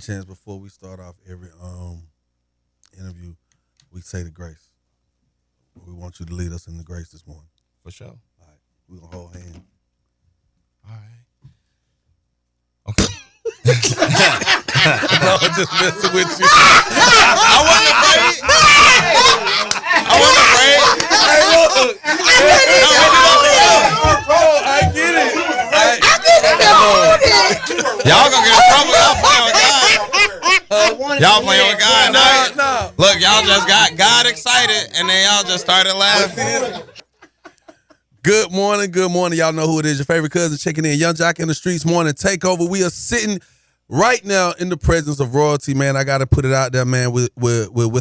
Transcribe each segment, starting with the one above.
Chance, before we start off every interview, we say the grace. We want you to lead us in the grace this morning. For sure. All right, we're gonna hold hands. All right. Okay. No, I'm just messing with you. I wasn't afraid. I wasn't afraid. Hey, look. I get it. Y'all gonna get in trouble. Y'all playing with God. Y'all playing with God now. No. Look, y'all just got God excited, and then y'all just started laughing. Good morning. Y'all know who it is. Your favorite cousin checking in. Yung Joc in the Streetz Morning Takeover. We are sitting right now in the presence of royalty, man. I got to put it out there, man, with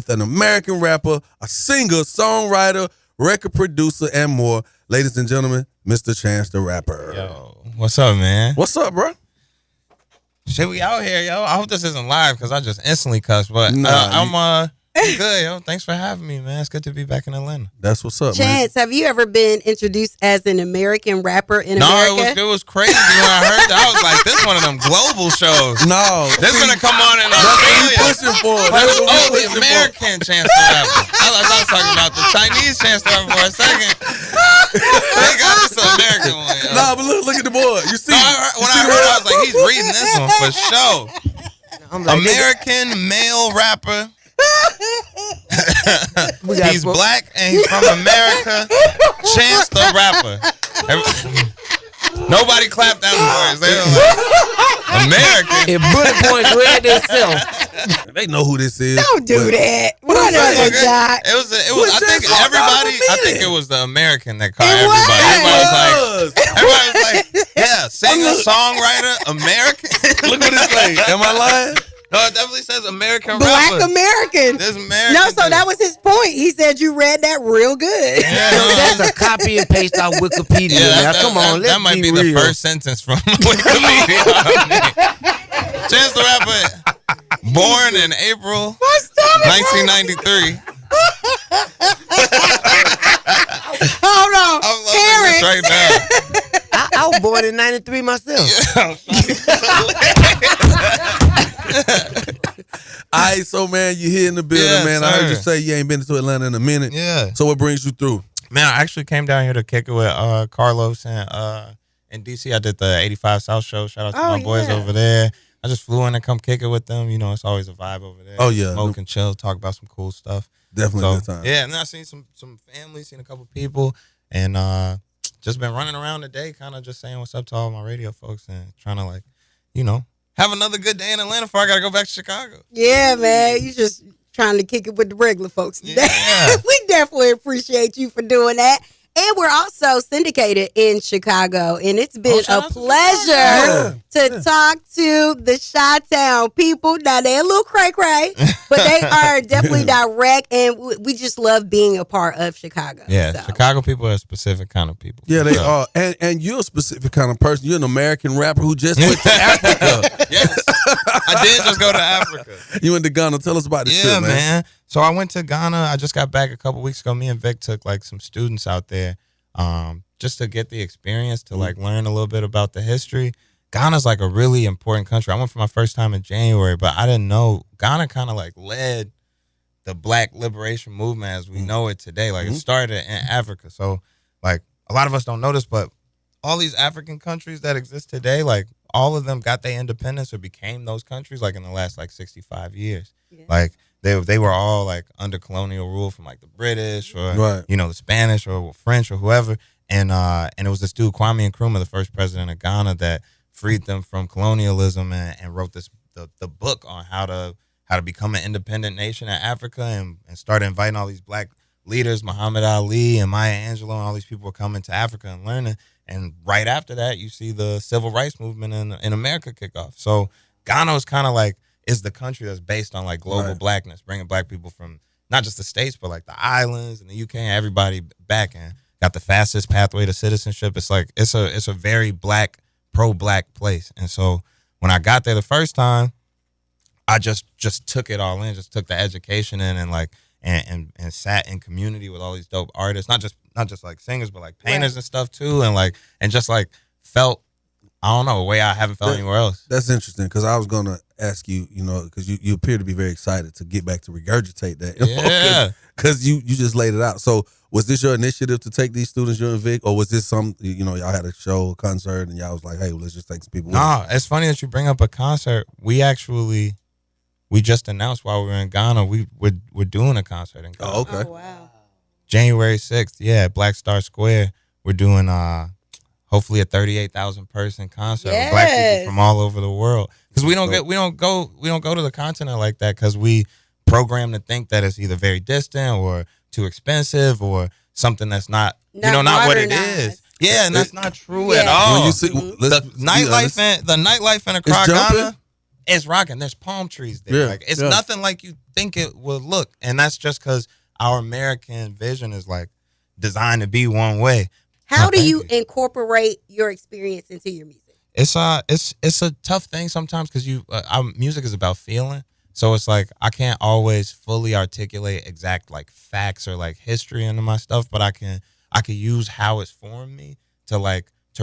an American rapper, a singer, songwriter, record producer, and more. Ladies and gentlemen, Mr. Chance the Rapper. Yo, what's up, man? What's up, bro? Shit, we out here, yo. I hope this isn't live because I just instantly cussed, but I'm good, yo. Thanks for having me, man. It's good to be back in Atlanta. That's what's up, Chance, have you ever been introduced as an American rapper in No, America? it was crazy when I heard that. I was like, this is one of them global shows. No. This gonna come on in That's what we Australia. pushing for. The American Chance the Rapper. I was talking about the Chinese Chance the Rapper for a second. They got this American one, yo. No, but look at the board. You see? When I heard it, I was like, he's reading this one for sure. American male rapper. He's black and he's from America. Chance the Rapper. Nobody clapped that for us. They were like, American. If bullet points read themselves. They know who this is. Don't do that. Whatever, Joc. It was. I think everybody. I think it was the American that caught It everybody. Everybody was like, yeah, singer, songwriter, American. Look what it say. Am I lying? No, it definitely says American Black rapper. American. This American. No, so that was his point. He said you read that real good. Yeah, That's a copy and paste off Wikipedia. Now, come on, let's that might be real. the first sentence from Wikipedia. Chance the Rapper, born in April 1993. Hold on. I'm loving this right now. I was born in 93 myself. All right, so, man, you here in the building, Yes, man. I heard you sir. say you ain't been to Atlanta in a minute. Yeah. So what brings you through? Man, I actually came down here to kick it with Carlos and in DC. I did the 85 South show. Shout out to my boys over there. I just flew in and come kick it with them. You know, it's always a vibe over there. Oh, yeah. Smoke and chill, talk about some cool stuff. Definitely a So, good time. yeah, and then I seen some family, seen a couple people, and just been running around today, kind of just saying what's up to all my radio folks and trying to, like, you know, have another good day in Atlanta before I got to go back to Chicago. Yeah, man. You just trying to kick it with the regular folks today. Yeah. We definitely appreciate you for doing that. And we're also syndicated in Chicago. And it's been a shout out to pleasure to talk to the Chi-Town people. Now, they're a little cray-cray, but they are definitely direct. And we just love being a part of Chicago. Yeah, So. Chicago people are a specific kind of people. Yeah, they So, are. And you're a specific kind of person. You're an American rapper who just went to Africa. Yes, I did just go to Africa. You went to Ghana. Tell us about this Yeah, trip, man. So I went to Ghana. I just got back a couple weeks ago. Me and Vic took like some students out there just to get the experience, to like learn a little bit about the history. Ghana's like a really important country. I went for my first time in January, but I didn't know Ghana kind of like led the Black liberation movement as we know it today. Like it started in Africa. So like a lot of us don't know this, but all these African countries that exist today, like all of them got their independence or became those countries like in the last like 65 years. Yeah. Like they were all like under colonial rule from like the British or you know the Spanish or French or whoever, and it was this dude Kwame Nkrumah, the first president of Ghana, that freed them from colonialism and wrote this the book on how to become an independent nation in Africa and started inviting all these Black leaders, Muhammad Ali and Maya Angelou, and all these people were coming to Africa and learning. And right after that, you see the civil rights movement in America kick off. So Ghana is kind of like is the country that's based on like global blackness, bringing Black people from not just the States, but like the islands and the UK and everybody back, and got the fastest pathway to citizenship. It's like it's a very Black, pro-Black place. And so when I got there the first time, I just took it all in, just took the education in, and like and sat in community with all these dope artists, not just like singers, but like painters and stuff too, and just like felt I don't know, a way I haven't felt anywhere else. That's interesting because I was gonna ask you, because you appear to be very excited to get back to regurgitate that. Yeah. Because you just laid it out. So was this your initiative to take these students, you and Vic, or was this some, y'all had a show, a concert, and y'all was like, hey, well, let's just take some people with us? It's funny that you bring up a concert. We just announced while we were in Ghana, we're doing a concert in Ghana. Oh, okay. Oh, wow. January 6th, at Black Star Square. We're doing hopefully a 38,000 person concert with black people from all over the world. Because we don't go to the continent like that because we program to think that it's either very distant or too expensive or something that's not what it is. Yeah, and that's not true at all. When you see, the nightlife in Accra, Ghana, is rocking. There's palm trees there. Yeah, it's nothing like you think it would look, and that's just because our American vision is like designed to be one way. How do you incorporate your experience into your music? It's a tough thing sometimes because our music is about feeling. So it's like I can't always fully articulate exact like facts or like history into my stuff, but I can use how it's formed me to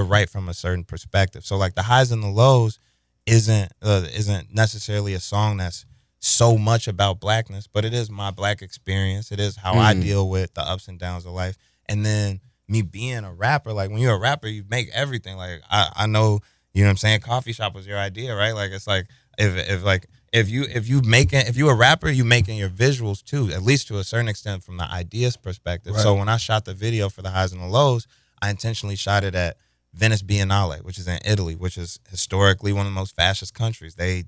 write from a certain perspective. So like the highs and the lows isn't necessarily a song that's so much about blackness, but it is my black experience. It is how I deal with the ups and downs of life. And then me being a rapper, like when you're a rapper, you make everything. Like I know, you know what I'm saying? Coffee shop was your idea, right? Like it's like if you're a rapper, you making your visuals too, at least to a certain extent from the ideas perspective. Right. So when I shot the video for the highs and the lows, I intentionally shot it at Venice Biennale, which is in Italy, which is historically one of the most fascist countries. They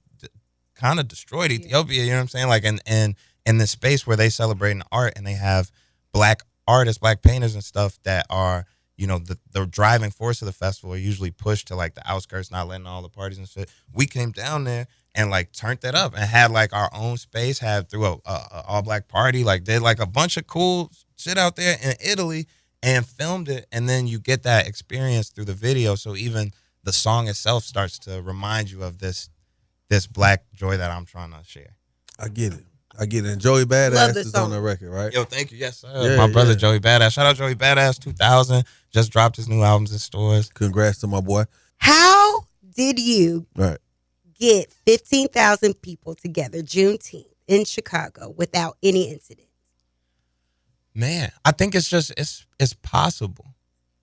kind of destroyed Ethiopia, you know what I'm saying? Like in this space where they celebrating art and they have black artists, black painters and stuff that are, the driving force of the festival are usually pushed to like the outskirts, not letting all the parties and shit. We came down there and like turned that up and had like our own space, had through a all black party, like did like a bunch of cool shit out there in Italy and filmed it. And then you get that experience through the video. So even the song itself starts to remind you of this black joy that I'm trying to share. I get it. And Joey Badass is on the record, right? Yo, thank you. Yes, sir. Yeah, my brother Joey Badass. Shout out Joey Badass 2000. Just dropped his new albums in stores. Congrats to my boy. How did you get 15,000 people together Juneteenth in Chicago without any incidents? Man, I think it's possible.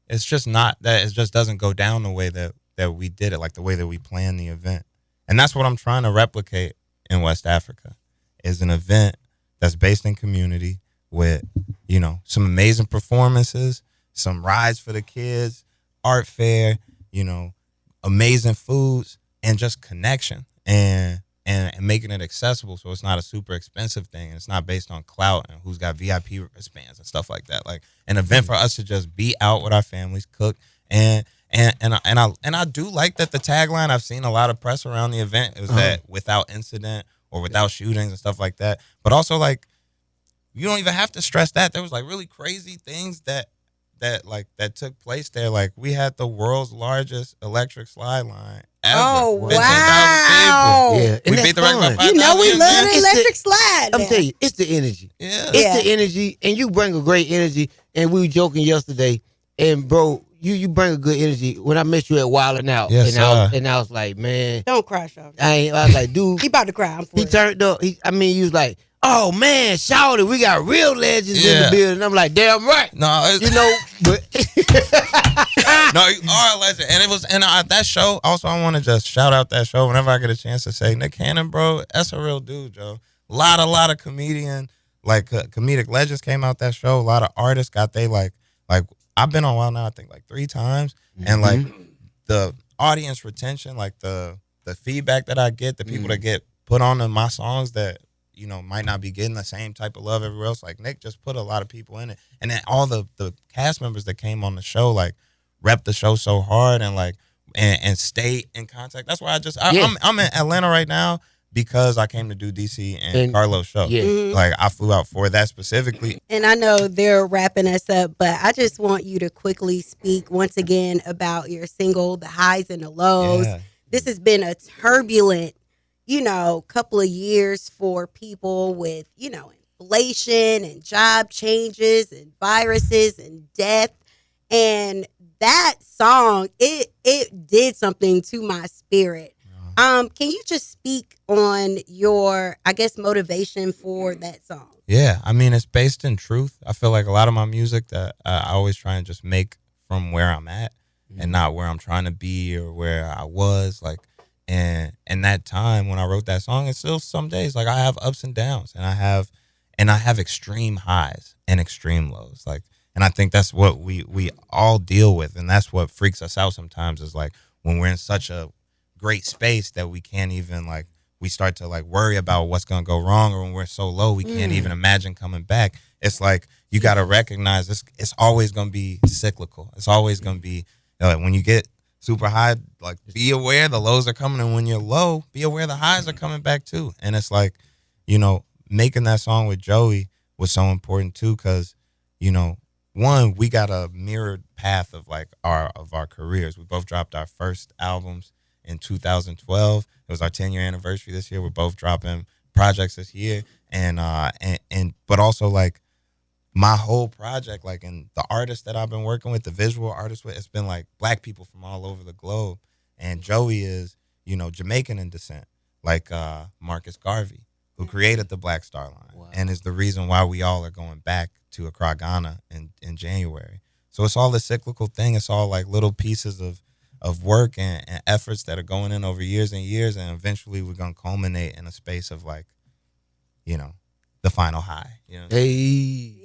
It's just not that it just doesn't go down the way that we did it, like the way that we planned the event. And that's what I'm trying to replicate in West Africa. Is an event that's based in community with, some amazing performances, some rides for the kids, art fair, amazing foods, and just connection and making it accessible so it's not a super expensive thing and it's not based on clout and who's got VIP wristbands and stuff like that. Like an event for us to just be out with our families, cook, and I do like that the tagline, I've seen a lot of press around the event, is that without incident or without shootings and stuff like that. But also, like, you don't even have to stress that. There was, like, really crazy things that took place there. Like, we had the world's largest electric slide line ever. Oh, 15,000 wow. people. Yeah, We beat the record by 5,000. We love the electric slide. I'm telling you, it's the energy. Yeah. It's the energy, and you bring a great energy. And we were joking yesterday, and, bro, you bring a good energy. When I met you at Wild 'N Out, yes, and I was like, man. Don't crash off. I was like, dude. He about to cry. He turned up. He was like, oh, man, shout it. We got real legends in the building. I'm like, damn right. No, but. No, you are a legend. And that show, also, I want to just shout out that show whenever I get a chance to say, Nick Cannon, bro, that's a real dude, Joe. A lot of comedic legends came out that show. A lot of artists got like I've been on Wild now, I think like 3 times. And like the audience retention, like the feedback that I get, the people that get put on my songs that, might not be getting the same type of love everywhere else. Like Nick just put a lot of people in it. And then all the cast members that came on the show, like rep the show so hard and like, and stay in contact. That's why I'm in Atlanta right now because I came to do DC and Carlos' show. Yeah. Like I flew out for that specifically. And I know they're wrapping us up, but I just want you to quickly speak once again about your single, The Highs and the Lows. Yeah. This has been a turbulent, couple of years for people with, inflation and job changes and viruses and death. And that song, it did something to my spirit. Can you just speak on your, I guess, motivation for that song? Yeah, I mean, it's based in truth. I feel like a lot of my music that I always try and just make from where I'm at and not where I'm trying to be or where I was. Like, and that time when I wrote that song, it's still some days like I have ups and downs, and I have extreme highs and extreme lows. Like, and I think that's what we all deal with, and that's what freaks us out sometimes. Is like when we're in such a great space that we can't even like. We start to like worry about what's gonna go wrong, or when we're so low we can't even imagine coming back. It's like you got to recognize this. It's always gonna be cyclical. It's always gonna be when you get super high, like be aware the lows are coming, and when you're low, be aware the highs are coming back too. And it's like, making that song with Joey was so important too, because one, we got a mirrored path of like our careers. We both dropped our first albums in 2012. It was our 10-year anniversary this year. We're both dropping projects this year, and but also like my whole project, like, and the artists that I've been working with, the visual artists with, it's been like Black people from all over the globe. And Joey is, Jamaican in descent, like Marcus Garvey, who created the Black Star Line, and is the reason why we all are going back to Accra, Ghana in January. So it's all a cyclical thing. It's all like little pieces of work and efforts that are going in over years and years, and eventually we're gonna culminate in a space of like, the final high. Hey.